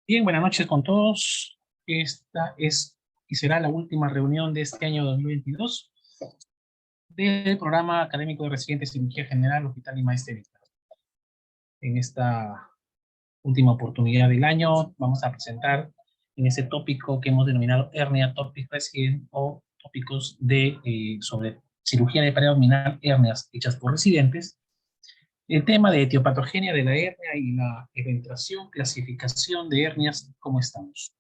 Bien, buenas noches con todos. Esta es y será la última reunión de este año 2022 del programa académico de residentes de cirugía general, hospital y maestría. En esta última oportunidad del año vamos a presentar en ese tópico que hemos denominado hernia topic resident o tópicos sobre cirugía de pared abdominal, hernias hechas por residentes, el tema de etiopatogenia de la hernia y la eventuación, clasificación de hernias, ¿cómo estamos?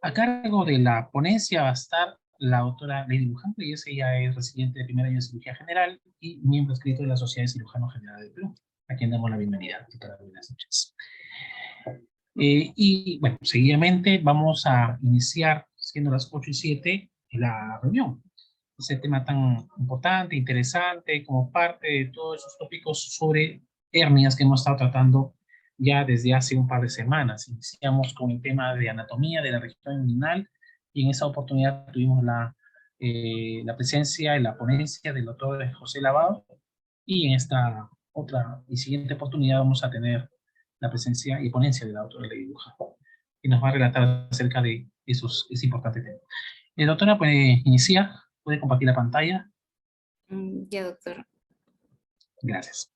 A cargo de la ponencia va a estar la doctora Lady Luján, que ella es residente de primer año de cirugía general y miembro escrito de la Sociedad de Cirujanos General de Perú, a quien damos la bienvenida. Doctora, buenas noches. Y bueno, seguidamente vamos a iniciar, siendo las 8:07, la reunión. Ese tema tan importante, interesante, como parte de todos esos tópicos sobre hernias que hemos estado tratando ya desde hace un par de semanas. Iniciamos con el tema de anatomía de la región inguinal y en esa oportunidad tuvimos la presencia y la ponencia del doctor José Lavado, y en esta otra y siguiente oportunidad vamos a tener la presencia y ponencia de la doctora Lady Luján, que nos va a relatar acerca de ese importante tema. Doctora, puede iniciar, puede compartir la pantalla. Ya, doctor. Gracias.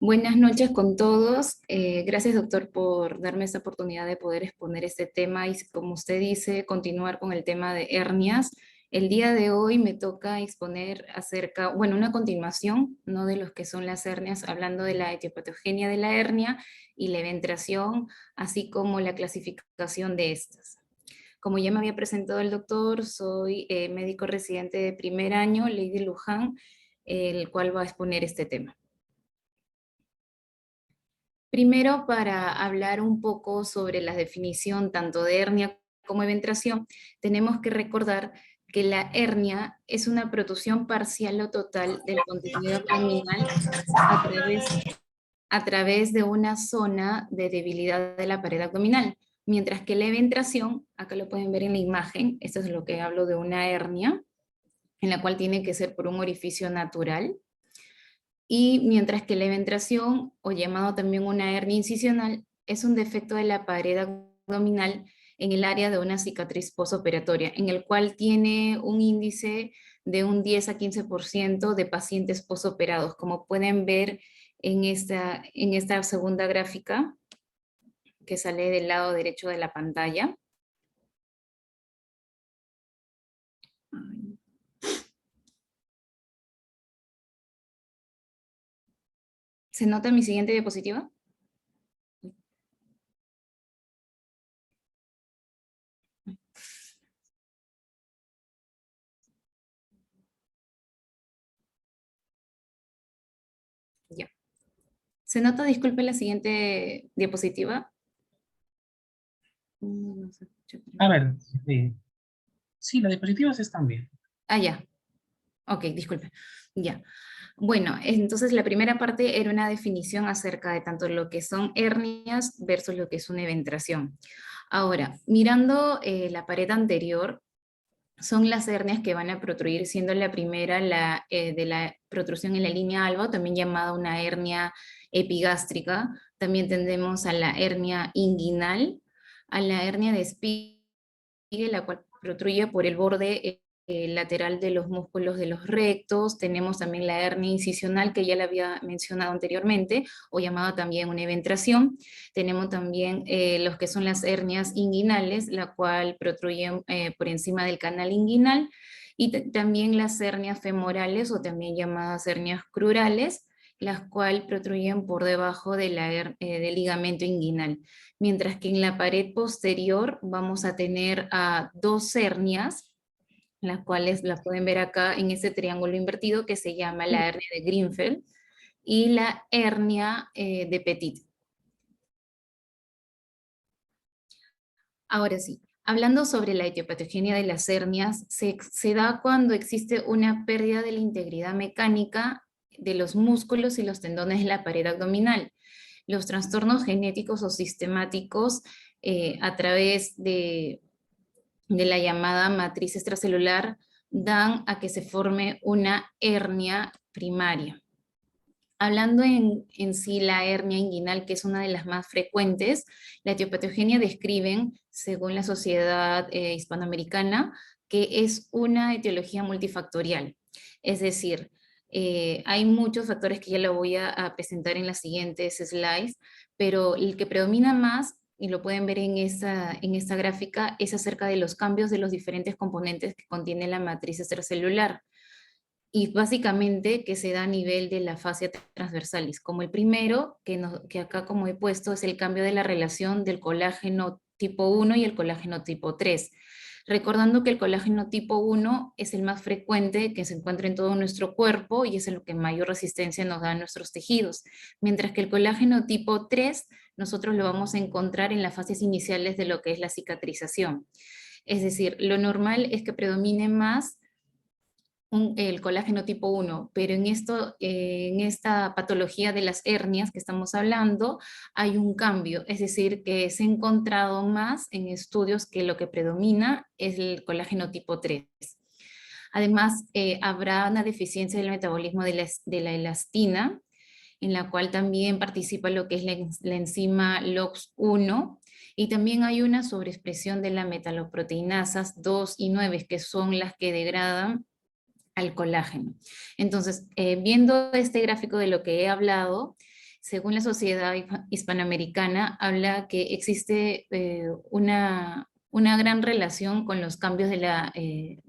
Buenas noches con todos. Gracias, doctor, por darme esta oportunidad de poder exponer este tema y, como usted dice, continuar con el tema de hernias. El día de hoy me toca exponer acerca, bueno, una continuación, no de los que son las hernias, hablando de la etiopatogenia de la hernia y la eventración, así como la clasificación de estas. Como ya me había presentado el doctor, soy médico residente de primer año, Lady Luján, el cual va a exponer este tema. Primero, para hablar un poco sobre la definición tanto de hernia como eventración, tenemos que recordar que la hernia es una protrusión parcial o total del contenido abdominal a través de una zona de debilidad de la pared abdominal, mientras que la eventración, acá lo pueden ver en la imagen, esto es lo que hablo de una hernia, en la cual tiene que ser por un orificio natural, y mientras que la eventración, o llamado también una hernia incisional, es un defecto de la pared abdominal en el área de una cicatriz postoperatoria, en el cual tiene un índice de un 10 a 15% de pacientes postoperados, como pueden ver en esta segunda gráfica que sale del lado derecho de la pantalla. ¿Se nota mi siguiente diapositiva? Ya. ¿Se nota, disculpe, la siguiente diapositiva? No se escucha. A ver, sí, las diapositivas están bien. Ah, ya. Ok, disculpe. Ya. Bueno, entonces la primera parte era una definición acerca de tanto lo que son hernias versus lo que es una eventración. Ahora, mirando la pared anterior, son las hernias que van a protruir, siendo la primera de la protrusión en la línea alba, también llamada una hernia epigástrica. También tendemos a la hernia inguinal, a la hernia de Spiegel, la cual protruye por el borde lateral de los músculos de los rectos. Tenemos también la hernia incisional, que ya la había mencionado anteriormente, o llamada también una eventración. Tenemos también los que son las hernias inguinales, la cual protruyen por encima del canal inguinal, y también las hernias femorales, o también llamadas hernias crurales, las cuales protruyen por debajo de del ligamento inguinal. Mientras que en la pared posterior vamos a tener dos hernias, las cuales las pueden ver acá en ese triángulo invertido que se llama la hernia de Greenfeld y la hernia de Petit. Ahora sí, hablando sobre la etiopatogenia de las hernias, se da cuando existe una pérdida de la integridad mecánica de los músculos y los tendones de la pared abdominal. Los trastornos genéticos o sistemáticos a través de la llamada matriz extracelular dan a que se forme una hernia primaria. Hablando en sí la hernia inguinal, que es una de las más frecuentes, la etiopatogenia describen, según la Sociedad Hispanoamericana, que es una etiología multifactorial. Es decir, hay muchos factores que ya lo voy a presentar en las siguientes slides, pero el que predomina más, y lo pueden ver en esta gráfica, es acerca de los cambios de los diferentes componentes que contiene la matriz extracelular. Y básicamente que se da a nivel de la fascia transversalis, como el primero, que acá como he puesto, es el cambio de la relación del colágeno tipo 1 y el colágeno tipo 3. Recordando que el colágeno tipo 1 es el más frecuente que se encuentra en todo nuestro cuerpo y es el que mayor resistencia nos da a nuestros tejidos, mientras que el colágeno tipo 3 nosotros lo vamos a encontrar en las fases iniciales de lo que es la cicatrización. Es decir, lo normal es que predomine más el colágeno tipo 1, pero en esta patología de las hernias que estamos hablando hay un cambio, es decir, que se ha encontrado más en estudios que lo que predomina es el colágeno tipo 3. Además, habrá una deficiencia del metabolismo de la elastina, en la cual también participa lo que es la enzima LOX1, y también hay una sobreexpresión de la metaloproteinasas 2 y 9, que son las que degradan al colágeno. Entonces, viendo este gráfico de lo que he hablado, según la Sociedad Hispanoamericana, habla que existe una gran relación con los cambios de la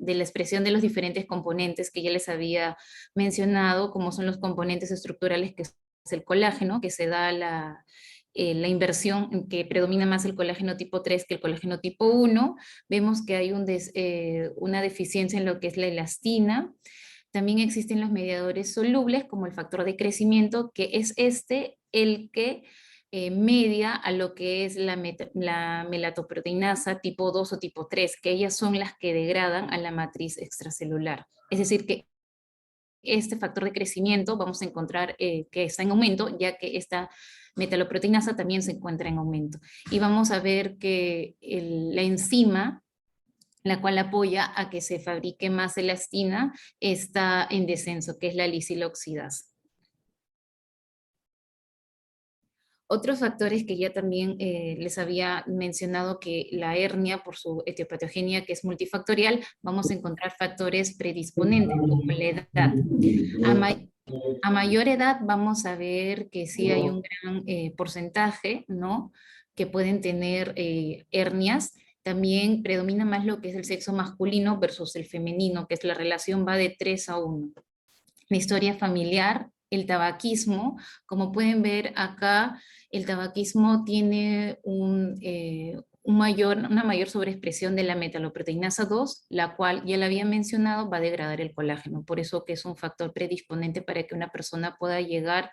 expresión de los diferentes componentes que ya les había mencionado, como son los componentes estructurales, que es el colágeno, que se da la inversión en que predomina más el colágeno tipo 3 que el colágeno tipo 1. Vemos que hay una deficiencia en lo que es la elastina. También existen los mediadores solubles, como el factor de crecimiento, que es el que media a lo que es la melatoproteinasa tipo 2 o tipo 3, que ellas son las que degradan a la matriz extracelular. Es decir, que este factor de crecimiento vamos a encontrar que está en aumento, ya que esta metaloproteinasa también se encuentra en aumento. Y vamos a ver que la enzima, la cual apoya a que se fabrique más elastina, está en descenso, que es la lisiloxidasa. Otros factores que ya también les había mencionado, que la hernia, por su etiopatogenia que es multifactorial, vamos a encontrar factores predisponentes, como la edad. A mayor edad vamos a ver que sí hay un gran porcentaje, ¿no?, que pueden tener hernias. También predomina más lo que es el sexo masculino versus el femenino, que es la relación va de 3-1. La historia familiar, el tabaquismo, como pueden ver acá, el tabaquismo tiene una mayor sobreexpresión de la metaloproteinasa 2, la cual ya la había mencionado, va a degradar el colágeno, por eso que es un factor predisponente para que una persona pueda llegar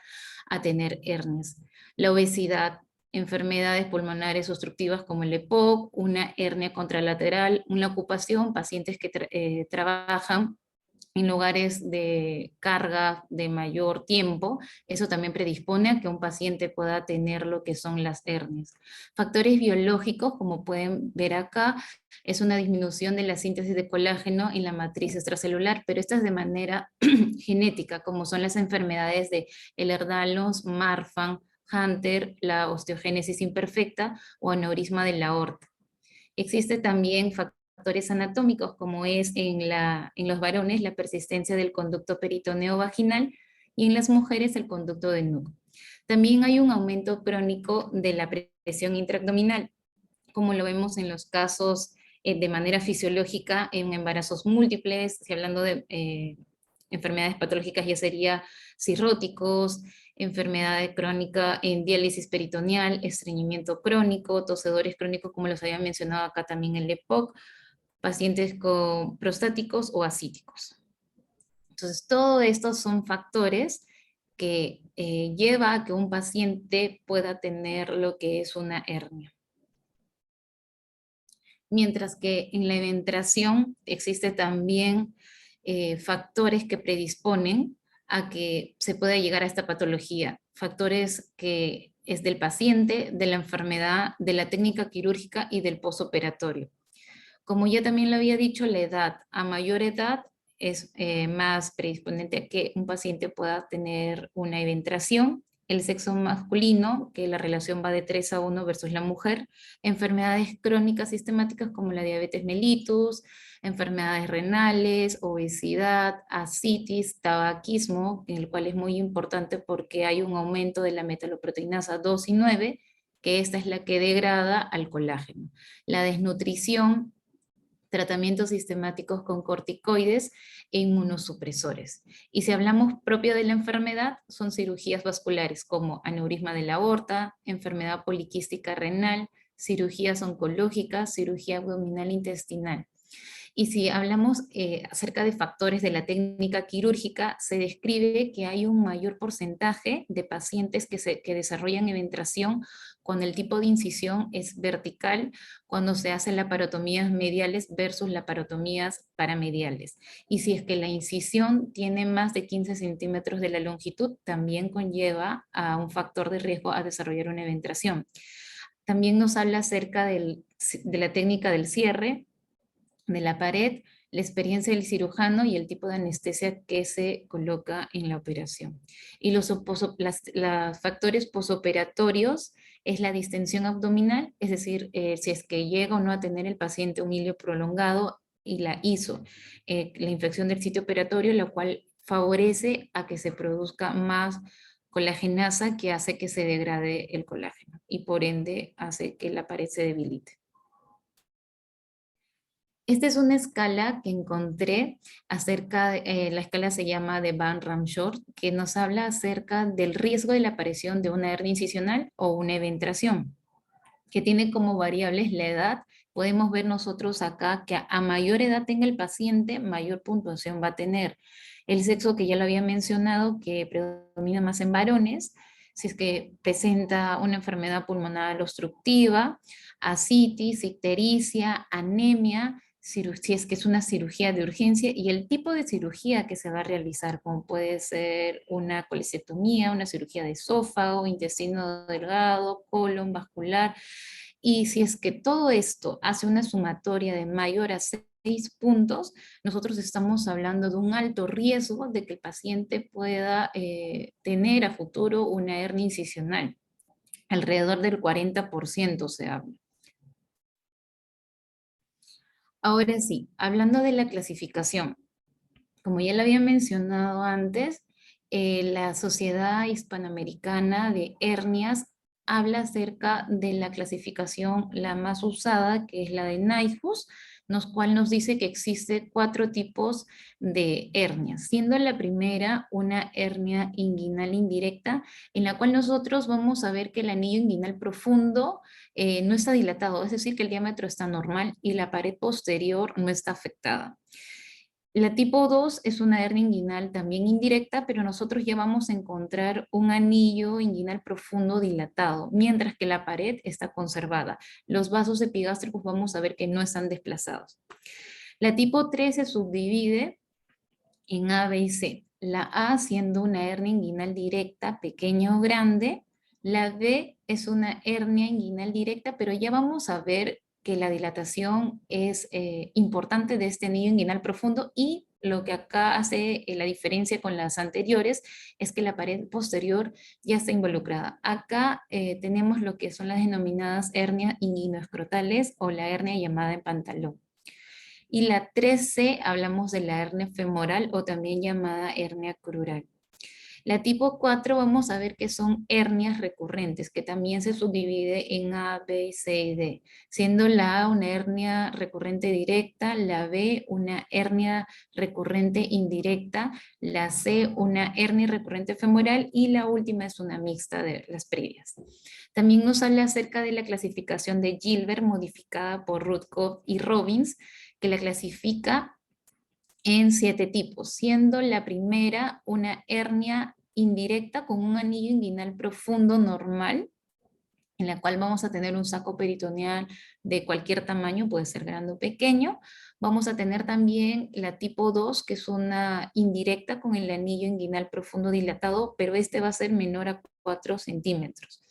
a tener hernias. La obesidad, enfermedades pulmonares obstructivas como el EPOC, una hernia contralateral, una ocupación, pacientes que trabajan en lugares de carga de mayor tiempo, eso también predispone a que un paciente pueda tener lo que son las hernias. Factores biológicos, como pueden ver acá, es una disminución de la síntesis de colágeno en la matriz extracelular, pero esta es de manera genética, como son las enfermedades de Ehlers-Danlos, Marfan, Hunter, la osteogénesis imperfecta o aneurisma de la aorta. Existe también factores anatómicos, como es en los varones la persistencia del conducto peritoneo vaginal y en las mujeres el conducto de Nuc. También hay un aumento crónico de la presión intraabdominal, como lo vemos en los casos de manera fisiológica en embarazos múltiples, si hablando de enfermedades patológicas ya sería cirróticos, enfermedad crónica en diálisis peritoneal, estreñimiento crónico, tosedores crónicos, como los había mencionado acá también el EPOC, pacientes con prostáticos o ascíticos. Entonces, todo estos son factores que lleva a que un paciente pueda tener lo que es una hernia. Mientras que en la eventración existe también factores que predisponen a que se pueda llegar a esta patología. Factores que es del paciente, de la enfermedad, de la técnica quirúrgica y del posoperatorio. Como ya también lo había dicho, la edad, a mayor edad es más predisponente a que un paciente pueda tener una eventración. El sexo masculino, que la relación va de 3 a 1 versus la mujer, enfermedades crónicas sistemáticas como la diabetes mellitus, enfermedades renales, obesidad, ascitis, tabaquismo, el cual es muy importante porque hay un aumento de la metaloproteinasa 2 y 9, que esta es la que degrada al colágeno. La desnutrición, tratamientos sistemáticos con corticoides e inmunosupresores. Y si hablamos propio de la enfermedad, son cirugías vasculares como aneurisma de la aorta, enfermedad poliquística renal, cirugías oncológicas, cirugía abdominal intestinal. Y si hablamos acerca de factores de la técnica quirúrgica, se describe que hay un mayor porcentaje de pacientes que desarrollan eventración cuando el tipo de incisión es vertical, cuando se hacen laparotomías mediales versus laparotomías paramediales. Y si es que la incisión tiene más de 15 centímetros de la longitud, también conlleva a un factor de riesgo a desarrollar una eventración. También nos habla acerca de la técnica del cierre de la pared, la experiencia del cirujano y el tipo de anestesia que se coloca en la operación. Y los factores posoperatorios es la distensión abdominal, es decir, si es que llega o no a tener el paciente un hilio prolongado y la hizo, la infección del sitio operatorio, lo cual favorece a que se produzca más colagenasa que hace que se degrade el colágeno y por ende hace que la pared se debilite. Esta es una escala que encontré acerca de, la escala se llama de Van Ramshorst, que nos habla acerca del riesgo de la aparición de una hernia incisional o una eventración, que tiene como variables la edad. Podemos ver nosotros acá que a mayor edad tenga el paciente, mayor puntuación va a tener. El sexo, que ya lo había mencionado, que predomina más en varones, si es que presenta una enfermedad pulmonar obstructiva, ascitis, ictericia, anemia, si es que es una cirugía de urgencia y el tipo de cirugía que se va a realizar, como puede ser una colectomía, una cirugía de esófago, intestino delgado, colon, vascular. Y si es que todo esto hace una sumatoria de mayor a 6 puntos, nosotros estamos hablando de un alto riesgo de que el paciente pueda tener a futuro una hernia incisional. Alrededor del 40% se habla. Ahora sí, hablando de la clasificación, como ya lo había mencionado antes, la Sociedad Hispanoamericana de Hernias habla acerca de la clasificación la más usada, que es la de Knighthouse, cual nos dice que existe 4 tipos de hernias, siendo la primera una hernia inguinal indirecta, en la cual nosotros vamos a ver que el anillo inguinal profundo no está dilatado, es decir, que el diámetro está normal y la pared posterior no está afectada. La tipo 2 es una hernia inguinal también indirecta, pero nosotros ya vamos a encontrar un anillo inguinal profundo dilatado, mientras que la pared está conservada. Los vasos epigástricos vamos a ver que no están desplazados. La tipo 3 se subdivide en A, B y C. La A siendo una hernia inguinal directa, pequeña o grande. La B es una hernia inguinal directa, pero ya vamos a ver que la dilatación es importante de este anillo inguinal profundo y lo que acá hace la diferencia con las anteriores es que la pared posterior ya está involucrada. Acá tenemos lo que son las denominadas hernias inguinoescrotales o la hernia llamada en pantalón. Y la 3C hablamos de la hernia femoral o también llamada hernia crural. La tipo 4 vamos a ver que son hernias recurrentes, que también se subdivide en A, B, C y D, siendo la A una hernia recurrente directa, la B una hernia recurrente indirecta, la C una hernia recurrente femoral y la última es una mixta de las previas. También nos habla acerca de la clasificación de Gilbert modificada por Rutkov y Robbins, que la clasifica en 7 tipos, siendo la primera una hernia indirecta con un anillo inguinal profundo normal, en la cual vamos a tener un saco peritoneal de cualquier tamaño, puede ser grande o pequeño. Vamos a tener también la tipo 2, que es una indirecta con el anillo inguinal profundo dilatado, pero este va a ser menor a 4 centímetros.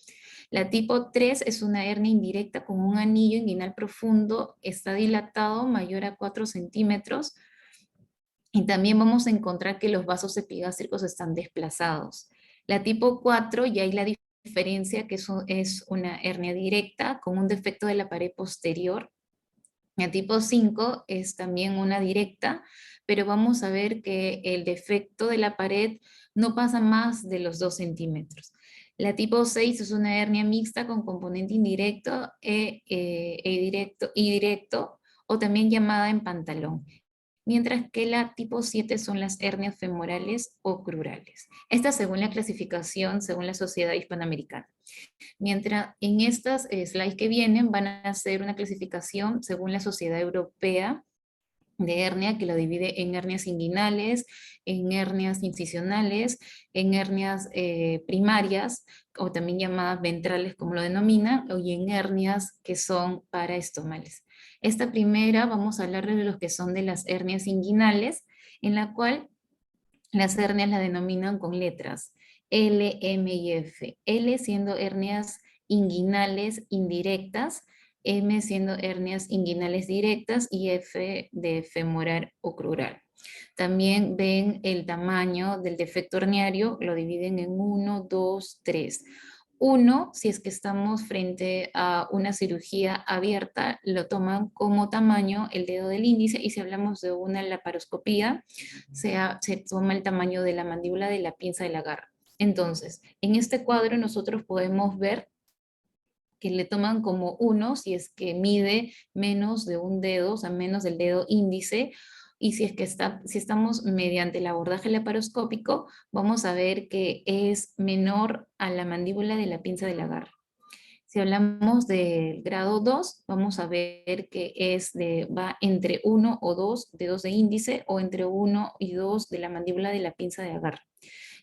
La tipo 3 es una hernia indirecta con un anillo inguinal profundo, está dilatado, mayor a 4 centímetros, y también vamos a encontrar que los vasos epigástricos están desplazados. La tipo 4 ya hay la diferencia que es una hernia directa con un defecto de la pared posterior. La tipo 5 es también una directa, pero vamos a ver que el defecto de la pared no pasa más de los 2 centímetros. La tipo 6 es una hernia mixta con componente indirecto y directo, o también llamada en pantalón. Mientras que la tipo 7 son las hernias femorales o crurales. Esta según la clasificación, según la Sociedad Hispanoamericana. Mientras en estas slides que vienen van a hacer una clasificación según la Sociedad Europea de hernia, que lo divide en hernias inguinales, en hernias incisionales, en hernias primarias, o también llamadas ventrales como lo denominan, y en hernias que son paraestomales. Esta primera vamos a hablar de los que son de las hernias inguinales, en la cual las hernias la denominan con letras L, M y F. L siendo hernias inguinales indirectas, M siendo hernias inguinales directas y F de femoral o crural. También ven el tamaño del defecto herniario, lo dividen en 1, 2, 3. 1, si es que estamos frente a una cirugía abierta, lo toman como tamaño el dedo del índice, y si hablamos de una laparoscopía, se toma el tamaño de la mandíbula de la pinza de la garra. Entonces, en este cuadro nosotros podemos ver que le toman como 1 si es que mide menos de un dedo, o sea, menos del dedo índice, y si es que si estamos mediante el abordaje laparoscópico, vamos a ver que es menor a la mandíbula de la pinza de la garra. Si hablamos del grado 2, vamos a ver que va entre 1 o 2 dedos de índice, o entre 1 y 2 de la mandíbula de la pinza de la garra.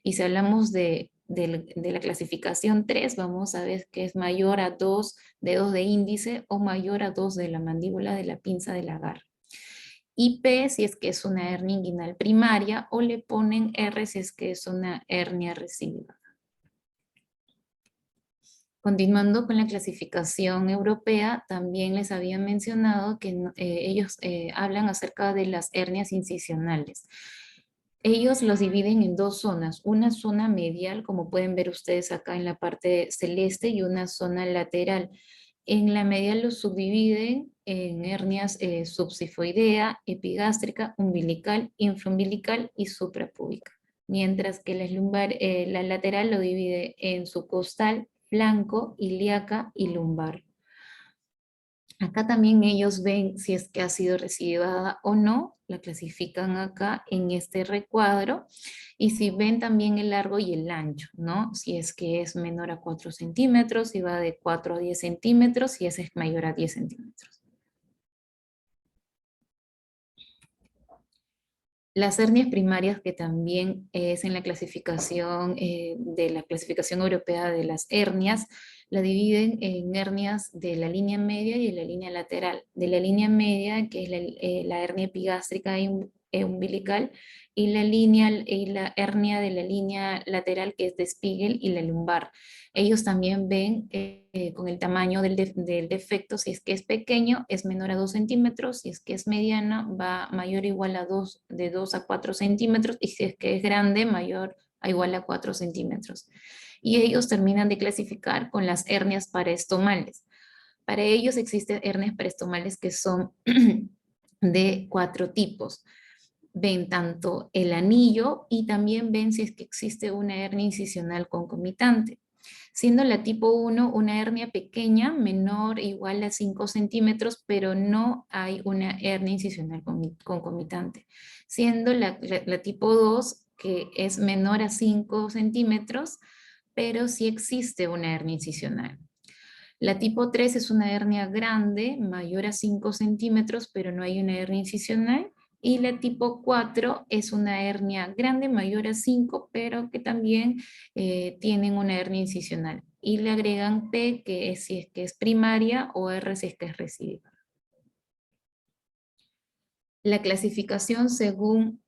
Y si hablamos de la clasificación 3, vamos a ver que es mayor a 2 dedos de índice o mayor a 2 de la mandíbula de la pinza de la garra. Y P si es que es una hernia inguinal primaria, o le ponen R si es que es una hernia residual. Continuando con la clasificación europea, también les había mencionado que ellos hablan acerca de las hernias incisionales. Ellos los dividen en dos zonas, una zona medial, como pueden ver ustedes acá en la parte celeste, y una zona lateral. En la medial los subdividen en hernias subsifoidea, epigástrica, umbilical, infraumbilical y suprapúbica. Mientras que la lateral lo divide en subcostal, flanco, ilíaca y lumbar. Acá también ellos ven si es que ha sido recidivada o no, la clasifican acá en este recuadro, y si ven también el largo y el ancho, ¿no? Si es que es menor a 4 centímetros, si va de 4 a 10 centímetros, si es mayor a 10 centímetros. Las hernias primarias, que también es en la clasificación de la clasificación europea de las hernias, la dividen en hernias de la línea media y de la línea lateral. De la línea media, que es la hernia epigástrica e umbilical, y la hernia de la línea lateral, que es de Spiegel y la lumbar. Ellos también ven con el tamaño del defecto, si es que es pequeño, es menor a 2 centímetros, si es que es mediano, va mayor o igual a de 2 a 4 centímetros, y si es que es grande, mayor o igual a 4 centímetros. Y ellos terminan de clasificar con las hernias paraestomales. Para ellos existen hernias paraestomales que son de 4 tipos. Ven tanto el anillo, y también ven si es que existe una hernia incisional concomitante. Siendo la tipo 1 una hernia pequeña, menor o igual a 5 centímetros, pero no hay una hernia incisional concomitante. Siendo la tipo 2, que es menor a 5 centímetros, pero sí existe una hernia incisional. La tipo 3 es una hernia grande, mayor a 5 centímetros, pero no hay una hernia incisional. Y la tipo 4 es una hernia grande, mayor a 5, pero que también tienen una hernia incisional. Y le agregan P, que es si es que es primaria, o R si es que es residual. La clasificación según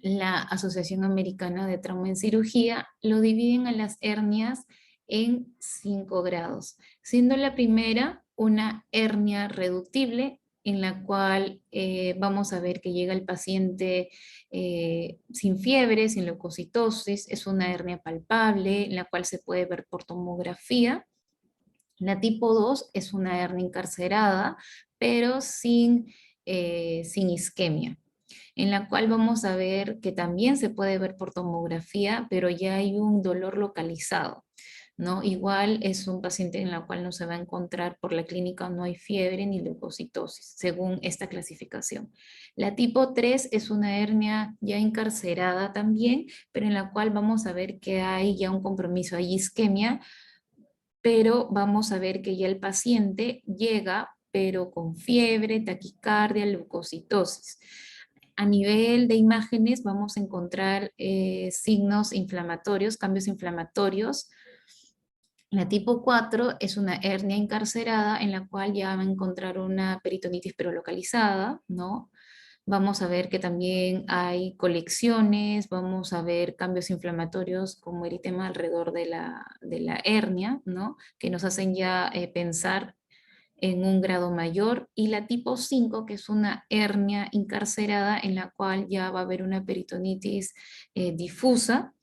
la Asociación Americana de Trauma en Cirugía lo dividen a las hernias en 5 grados, siendo la primera una hernia reductible, en la cual vamos a ver que llega el paciente sin fiebre, sin leucocitosis, es una hernia palpable, en la cual se puede ver por tomografía. La tipo 2 es una hernia encarcerada, pero sin isquemia, en la cual vamos a ver que también se puede ver por tomografía, pero ya hay un dolor localizado, ¿no? Igual es un paciente en la cual no se va a encontrar por la clínica, no hay fiebre ni leucocitosis, según esta clasificación. La tipo 3 es una hernia ya encarcerada también, pero en la cual vamos a ver que hay ya un compromiso, hay isquemia, pero vamos a ver que ya el paciente llega, pero con fiebre, taquicardia, leucocitosis. A nivel de imágenes vamos a encontrar signos inflamatorios, cambios inflamatorios. La tipo 4 es una hernia encarcerada en la cual ya va a encontrar una peritonitis pero localizada, ¿no? Vamos a ver que también hay colecciones, vamos a ver cambios inflamatorios como eritema alrededor de la hernia, ¿no? Que nos hacen ya pensar en un grado mayor. Y la tipo 5, que es una hernia encarcerada en la cual ya va a haber una peritonitis difusa,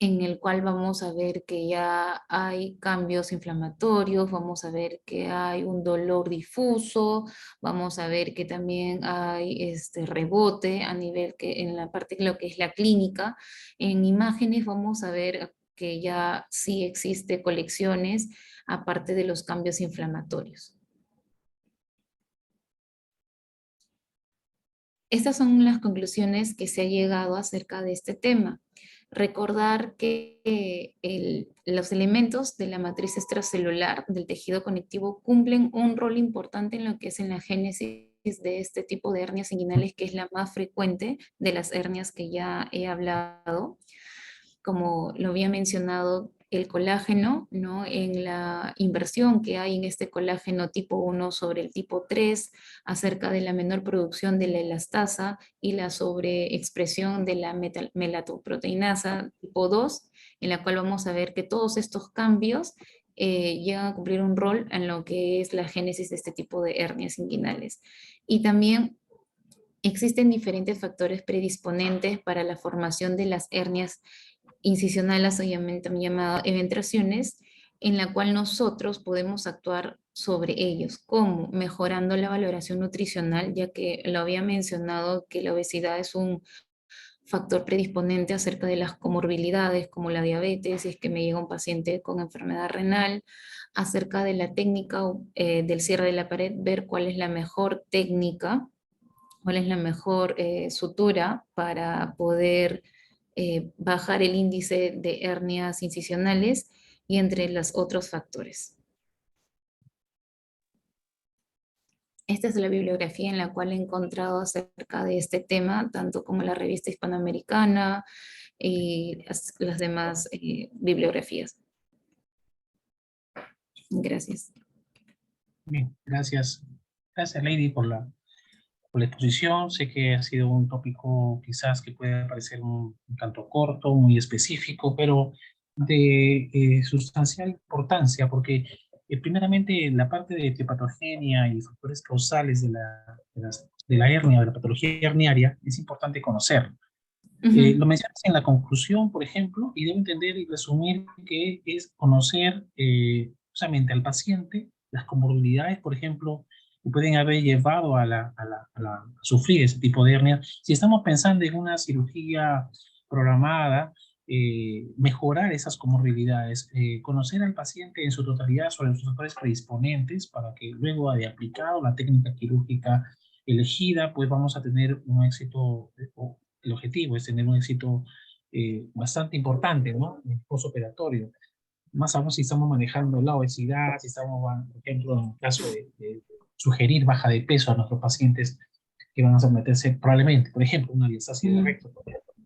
en el cual vamos a ver que ya hay cambios inflamatorios, vamos a ver que hay un dolor difuso, vamos a ver que también hay este rebote a nivel que en la parte de lo que es la clínica. En imágenes vamos a ver que ya sí existe colecciones aparte de los cambios inflamatorios. Estas son las conclusiones que se ha llegado acerca de este tema. Recordar que los elementos de la matriz extracelular del tejido conectivo cumplen un rol importante en lo que es en la génesis de este tipo de hernias inguinales, que es la más frecuente de las hernias que ya he hablado. Como lo había mencionado, el colágeno, ¿no? En la inversión que hay en este colágeno tipo 1 sobre el tipo 3, acerca de la menor producción de la elastasa y la sobreexpresión de la melatoproteinasa tipo 2, en la cual vamos a ver que todos estos cambios llegan a cumplir un rol en lo que es la génesis de este tipo de hernias inguinales. Y también existen diferentes factores predisponentes para la formación de las hernias incisionales, también llamado eventraciones, en la cual nosotros podemos actuar sobre ellos, como mejorando la valoración nutricional, ya que lo había mencionado que la obesidad es un factor predisponente acerca de las comorbilidades como la diabetes, si es que me llega un paciente con enfermedad renal, acerca de la técnica del cierre de la pared, ver cuál es la mejor técnica, cuál es la mejor sutura para poder bajar el índice de hernias incisionales y entre los otros factores. Esta es la bibliografía en la cual he encontrado acerca de este tema, tanto como la revista hispanoamericana y las demás bibliografías. Gracias. Bien, gracias. Gracias, Lady, por la exposición. Sé que ha sido un tópico quizás que puede parecer un tanto corto, muy específico, pero de sustancial importancia, porque primeramente la parte de etiopatogenia y factores causales de la hernia, de la patología herniaria, es importante conocer. Lo mencionas en la conclusión, por ejemplo, y debo entender y resumir que es conocer justamente al paciente, las comorbilidades, por ejemplo, que pueden haber llevado a sufrir ese tipo de hernia. Si estamos pensando en una cirugía programada, mejorar esas comorbilidades, conocer al paciente en su totalidad sobre los factores predisponentes para que luego de aplicado la técnica quirúrgica elegida, pues vamos a tener un éxito, el objetivo es tener un éxito bastante importante, ¿no? En el postoperatorio. Más aún si estamos manejando la obesidad, si estamos, por ejemplo, en el caso de sugerir baja de peso a nuestros pacientes que van a someterse probablemente, por ejemplo, una diastasis de recto,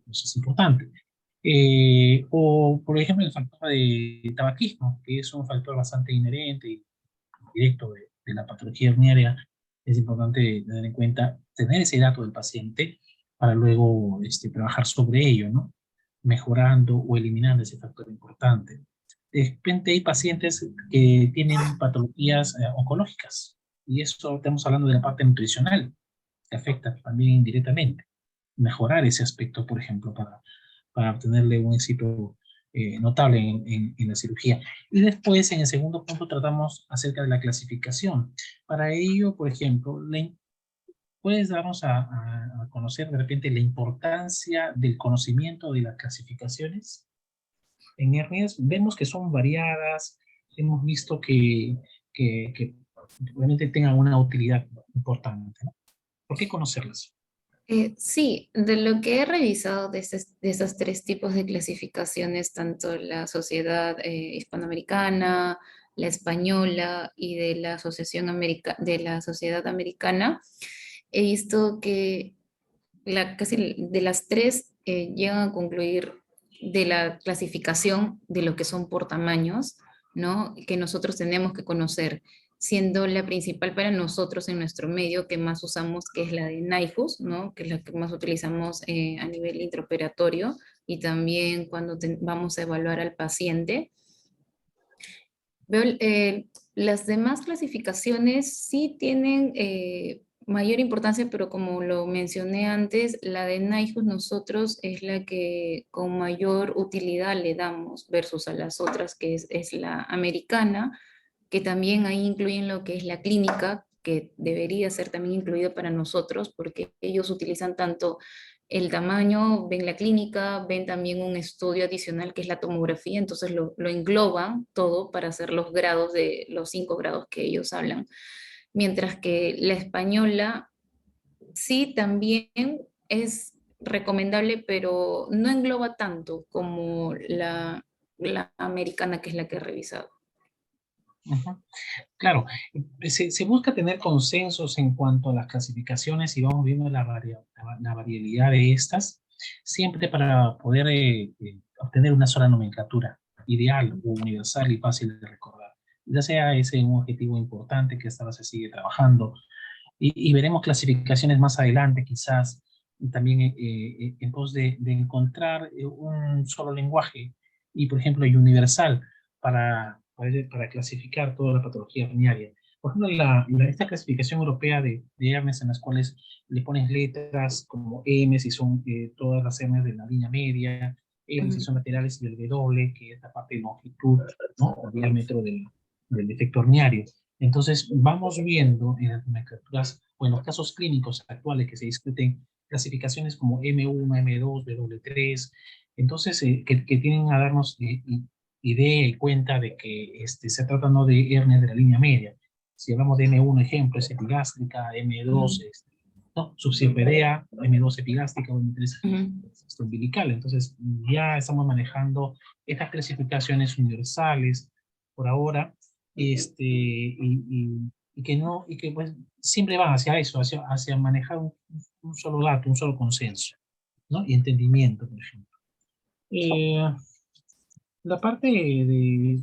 eso es importante. O, por ejemplo, el factor de tabaquismo, que es un factor bastante inherente y directo de la patología herniaria. Es importante tener en cuenta, tener ese dato del paciente para luego trabajar sobre ello, ¿no? Mejorando o eliminando ese factor importante. de repente hay pacientes que tienen patologías oncológicas, y eso estamos hablando de la parte nutricional, que afecta también indirectamente. Mejorar ese aspecto, por ejemplo, para obtenerle un éxito notable en la cirugía. Y después, en el segundo punto, tratamos acerca de la clasificación. Para ello, por ejemplo, puedes darnos a conocer de repente la importancia del conocimiento de las clasificaciones en hernias. Vemos que son variadas, hemos visto que realmente tengan una utilidad importante, ¿no? ¿Por qué conocerlas? Sí, de lo que he revisado de esos tres tipos de clasificaciones, tanto la sociedad hispanoamericana, la española y de la de la sociedad americana, he visto que casi de las tres llegan a concluir de la clasificación de lo que son por tamaños, ¿no? Que nosotros tenemos que conocer, siendo la principal para nosotros en nuestro medio que más usamos, que es la de NIFUS, ¿no? Que es la que más utilizamos a nivel intraoperatorio y también cuando vamos a evaluar al paciente. Veo, las demás clasificaciones sí tienen mayor importancia, pero como lo mencioné antes, la de NIHUS nosotros es la que con mayor utilidad le damos versus a las otras, que es la americana, que también ahí incluyen lo que es la clínica, que debería ser también incluido para nosotros, porque ellos utilizan tanto el tamaño, ven la clínica, ven también un estudio adicional que es la tomografía, entonces lo engloban todo para hacer los grados de los 5 grados que ellos hablan. Mientras que la española sí también es recomendable, pero no engloba tanto como la americana, que es la que he revisado. Ujú. Claro, se busca tener consensos en cuanto a las clasificaciones y vamos viendo la variabilidad de estas, siempre para poder obtener una sola nomenclatura ideal o universal y fácil de recordar. Ya sea ese un objetivo importante que esta se sigue trabajando y veremos clasificaciones más adelante quizás también en pos de encontrar un solo lenguaje y por ejemplo y universal para clasificar toda la patología venérea. Por ejemplo, esta clasificación europea de hernias en las cuales le pones letras como M si son todas las hernias de la línea media, L si Ujú. son laterales y el W, que es la parte de longitud, ¿no? El diámetro del defecto herniario. Entonces, vamos viendo en las nomenclaturas o en los casos clínicos actuales que se discuten clasificaciones como M1, M2, W3, entonces, que tienen a darnos idea y cuenta de que se trata no de hernias de la línea media. Si hablamos de M1, ejemplo, es epigástrica, M2, Ujú. no, subsierpedea, M2 epigástrica, M3 Ujú. umbilical. Entonces, ya estamos manejando estas clasificaciones universales por ahora, y que no, y que pues siempre van hacia eso, hacia manejar un solo dato, un solo consenso, ¿no? Y entendimiento, por ejemplo. Eh, la parte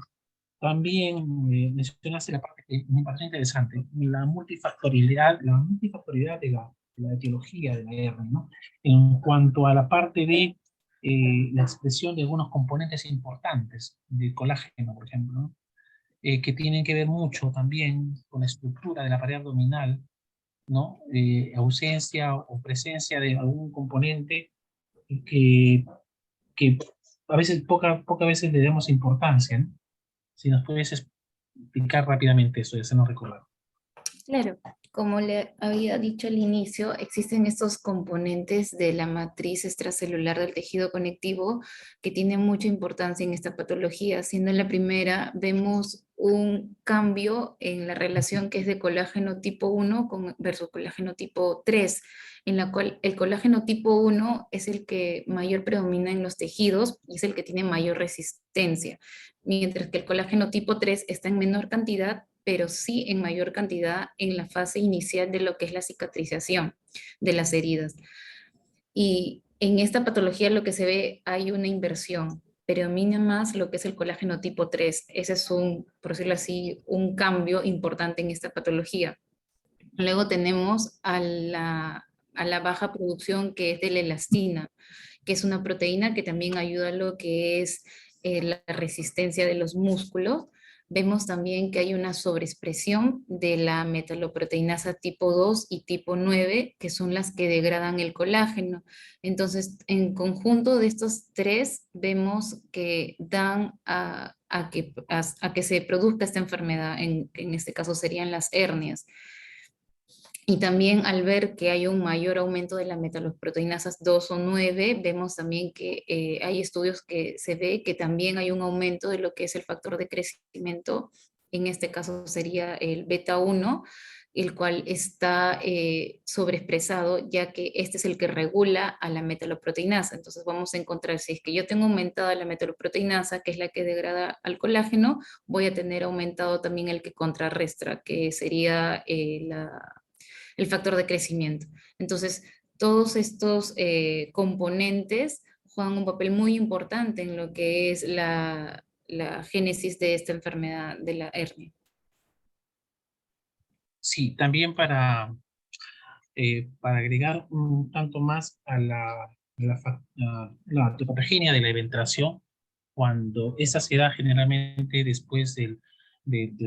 también mencionaste la parte que me parece interesante, la multifactorialidad de la etiología de la hernia, ¿no? En cuanto a la parte de la expresión de algunos componentes importantes del colágeno, por ejemplo, ¿no? Que tienen que ver mucho también con la estructura de la pared abdominal, ¿no? Ausencia o presencia de algún componente que, que a veces, pocas veces le damos importancia, ¿no? Si nos puedes explicar rápidamente eso, ya se nos recordar. Claro, como le había dicho al inicio, existen estos componentes de la matriz extracelular del tejido conectivo que tienen mucha importancia en esta patología. Siendo la primera, vemos un cambio en la relación que es de colágeno tipo 1 versus colágeno tipo 3, en la cual el colágeno tipo 1 es el que mayor predomina en los tejidos y es el que tiene mayor resistencia, mientras que el colágeno tipo 3 está en menor cantidad, pero sí en mayor cantidad en la fase inicial de lo que es la cicatrización de las heridas. Y en esta patología lo que se ve, hay una inversión, predomina más lo que es el colágeno tipo 3. Ese es un, por decirlo así, un cambio importante en esta patología. Luego tenemos a la baja producción que es de la elastina, que es una proteína que también ayuda a lo que es la resistencia de los músculos. Vemos también que hay una sobreexpresión de la metaloproteinasa tipo 2 y tipo 9, que son las que degradan el colágeno. Entonces, en conjunto de estos tres, vemos que dan a que se produzca esta enfermedad, en este caso serían las hernias. Y también al ver que hay un mayor aumento de las metaloproteinasas 2 o 9, vemos también que hay estudios que se ve que también hay un aumento de lo que es el factor de crecimiento, en este caso sería el beta 1, el cual está sobreexpresado, ya que este es el que regula a la metaloproteinasa. Entonces vamos a encontrar, si es que yo tengo aumentada la metaloproteinasa, que es la que degrada al colágeno, voy a tener aumentado también el que contrarrestra, que sería el factor de crecimiento. Entonces, todos estos componentes juegan un papel muy importante en lo que es la génesis de esta enfermedad de la hernia. Sí, también para agregar un tanto más a la patogenia de la eventración, cuando esa se da generalmente después del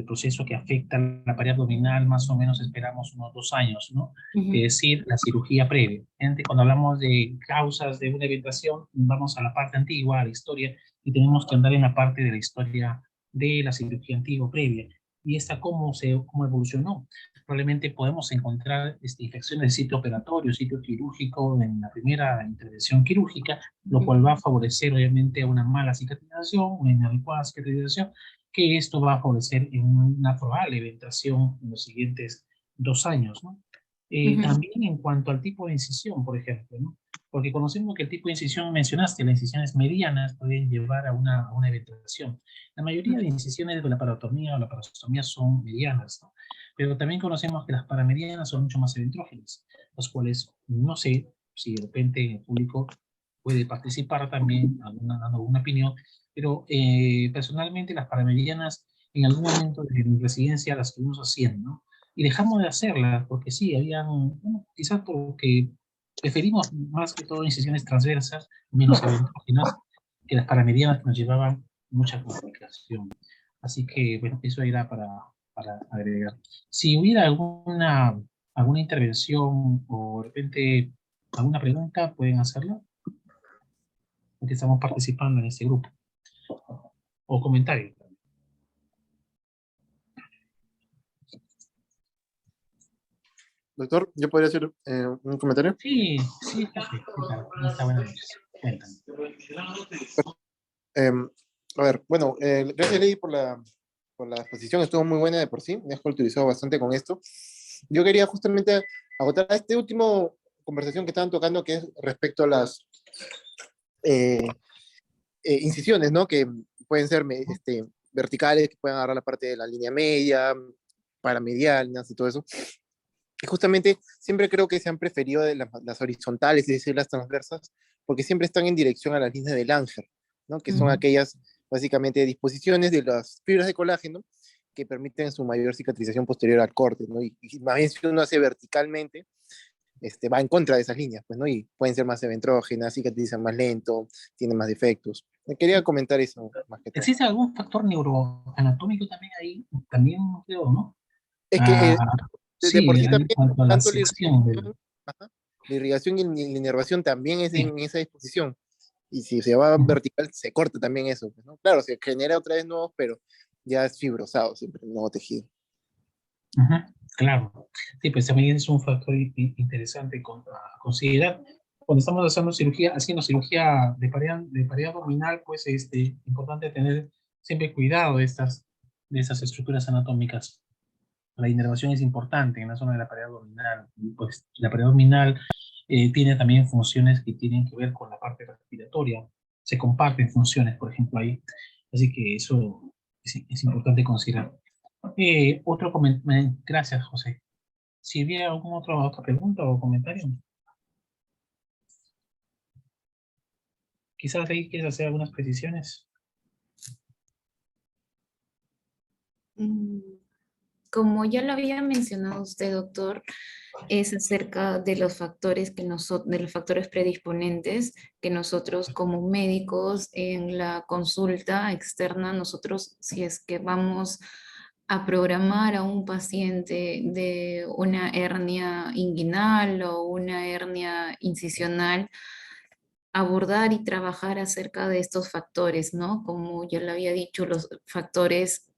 proceso que afecta la pared abdominal, más o menos esperamos unos 2 años, ¿no? Es decir, la cirugía previa. Cuando hablamos de causas de una eventración, vamos a la parte antigua, a la historia, y tenemos que andar en la parte de la historia de la cirugía antigua previa. ¿Y esta cómo evolucionó? Probablemente podemos encontrar infecciones del sitio operatorio, sitio quirúrgico en la primera intervención quirúrgica, lo cual va a favorecer obviamente una mala cicatrización, una inadecuada cicatrización, que esto va a favorecer en una probable eventuación en los siguientes 2 años, ¿no? También en cuanto al tipo de incisión, por ejemplo, ¿no? Porque conocemos que el tipo de incisión mencionaste, las incisiones medianas pueden llevar a una eventuación. La mayoría de incisiones de la parotomía o la parostomía son medianas, ¿no? Pero también conocemos que las paramedianas son mucho más eventrógenas, las cuales no sé si de repente el público puede participar también, dando alguna opinión, pero personalmente las paramedianas en algún momento de mi residencia las estuvimos haciendo, ¿no? Y dejamos de hacerlas porque sí, bueno, quizás porque preferimos más que todo incisiones transversas, menos eventrógenas, que las paramedianas que nos llevaban mucha complicación. Así que, bueno, eso era para agregar. Si hubiera alguna intervención o de repente alguna pregunta, pueden hacerla, porque estamos participando en este grupo. O comentario. Doctor, ¿yo podría hacer un comentario? Sí, sí, jefe. ¿Qué tal? ¿Cómo está? Buenas noches. Cuéntame. Em, a ver, bueno, gracias Lady por la exposición, estuvo muy buena de por sí, me has culturizado bastante con esto. Yo quería justamente agotar este último conversación que estaban tocando, que es respecto a las eh, incisiones, ¿no? Que pueden ser verticales, que pueden agarrar la parte de la línea media, paramedianas y todo eso. Y justamente siempre creo que se han preferido de las horizontales, es decir, las transversas, porque siempre están en dirección a las líneas del ángel, ¿no? Que son aquellas, básicamente, disposiciones de las fibras de colágeno que permiten su mayor cicatrización posterior al corte, ¿no? Y más bien si uno hace verticalmente, va en contra de esas líneas, pues, ¿no? Y pueden ser más eventrógenas, cicatrizan más lento, tienen más defectos. Me quería comentar eso más que todo. ¿Existe algún factor neuroanatómico también ahí? También creo, ¿no? Es que Ah, de por sí, sí en también, cuanto a la tanto sección del... ajá, la irrigación y la inervación también es Sí. en esa disposición. Y si se va vertical, se corta también eso, pues, ¿no? Claro, se genera otra vez nuevos, pero ya es fibrosado siempre, el nuevo tejido. Claro. Sí, pues también es un factor interesante a considerar. Cuando estamos haciendo cirugía de pared abdominal, pues es importante tener siempre cuidado de estas estructuras anatómicas. La inervación es importante en la zona de la pared abdominal. Y, pues la pared abdominal tiene también funciones que tienen que ver con la parte respiratoria. Se comparten funciones, por ejemplo, ahí. Así que eso es importante considerar. Otro comentario. Gracias, José. Si hubiera alguna otra pregunta o comentario, quizás ahí quieres hacer algunas precisiones. como ya lo había mencionado usted, doctor, es acerca de los factores de los factores predisponentes que nosotros como médicos en la consulta externa, nosotros si es que vamos a programar a un paciente de una hernia inguinal o una hernia incisional, abordar y trabajar acerca de estos factores, ¿no? Como ya le había dicho, los factores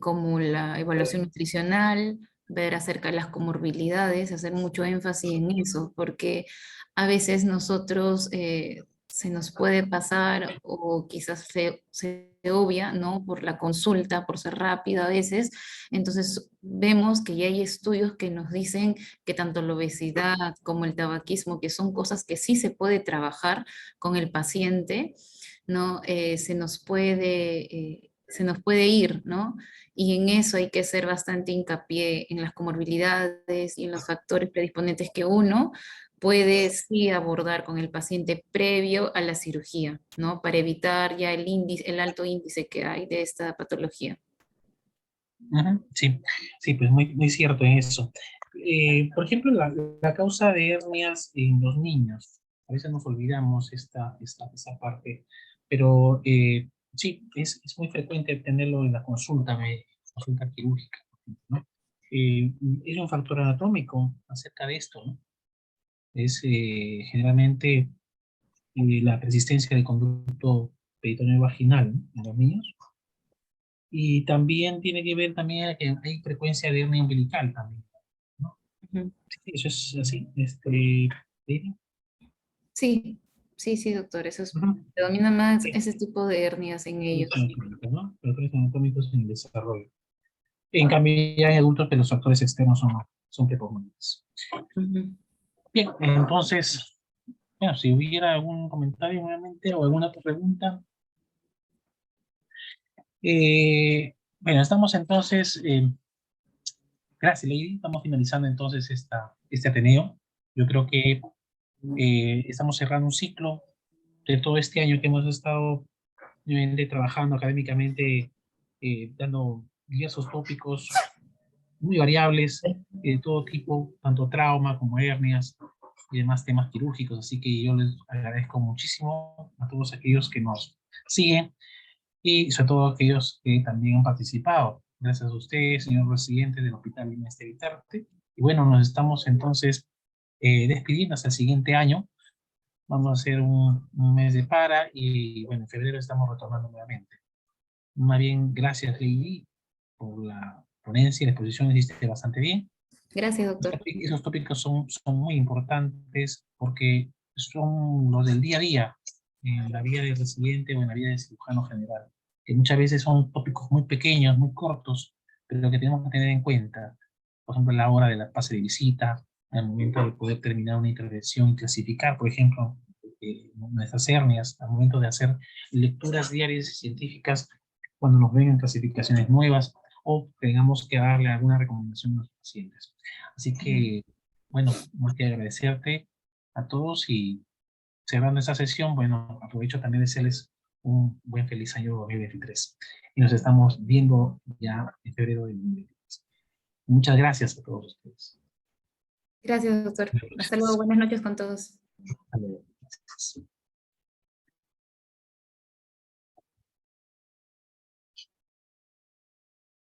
como la evaluación nutricional, ver acerca de las comorbilidades, hacer mucho énfasis en eso, porque a veces nosotros se nos puede pasar o quizás se obvia, ¿no? Por la consulta, por ser rápida a veces, entonces vemos que ya hay estudios que nos dicen que tanto la obesidad como el tabaquismo, que son cosas que sí se puede trabajar con el paciente, ¿no? Se nos puede ir, ¿no? Y en eso hay que hacer bastante hincapié en las comorbilidades y en los factores predisponentes que uno puede sí abordar con el paciente previo a la cirugía, ¿no? Para evitar ya el alto índice que hay de esta patología. Ujú, sí, sí, pues muy, muy cierto en eso. Por ejemplo, la causa de hernias en los niños, a veces nos olvidamos esta parte, pero sí, es muy frecuente tenerlo en la consulta quirúrgica, ¿no? Es un factor anatómico acerca de esto, ¿no? Es generalmente la persistencia del conducto peritoneo vaginal, ¿no? En los niños. Y también tiene que ver también que hay frecuencia de hernia umbilical también, ¿no? Ujú. Sí, eso es así. ¿Sí? Sí, sí, sí, doctor, Ujú. predomina más Sí, ese tipo de hernias en ellos. factores anatómicos, ¿no? Factores anatómicos en el desarrollo. En cambio, ya hay adultos que los factores externos son preponderantes. Ujú. Bien, entonces, bueno, si hubiera algún comentario nuevamente o alguna otra pregunta. Bueno, estamos entonces, gracias, Lady. Estamos finalizando entonces este Ateneo. Yo creo que estamos cerrando un ciclo de todo este año que hemos estado trabajando académicamente, dando diversos tópicos muy variables, de todo tipo, tanto trauma como hernias y demás temas quirúrgicos. Así que yo les agradezco muchísimo a todos aquellos que nos siguen y sobre todo a aquellos que también han participado. Gracias a ustedes, señor residente del Hospital Lima Este Vitarte. Y bueno, nos estamos entonces despidiendo hasta el siguiente año. Vamos a hacer un mes de para y bueno, en febrero estamos retornando nuevamente. Más bien, gracias, Lady, por la ponencia y la exposición, hiciste bastante bien. Gracias, doctor. Esos tópicos son muy importantes porque son los del día a día, en la vida del residente o en la vida del cirujano general, que muchas veces son tópicos muy pequeños, muy cortos, pero que tenemos que tener en cuenta. Por ejemplo, a la hora de la pase de visita, al momento de poder terminar una intervención y clasificar, por ejemplo, nuestras hernias, al momento de hacer lecturas diarias y científicas, cuando nos vengan clasificaciones nuevas o tengamos que darle alguna recomendación a los pacientes. Así que, bueno, más que agradecerte a todos y cerrando esta sesión, bueno, aprovecho también de desearles un buen feliz año 2023. Y nos estamos viendo ya en febrero del 2023. Muchas gracias a todos ustedes. Gracias, doctor. Hasta luego. Gracias. Buenas noches con todos. Hasta luego. Gracias.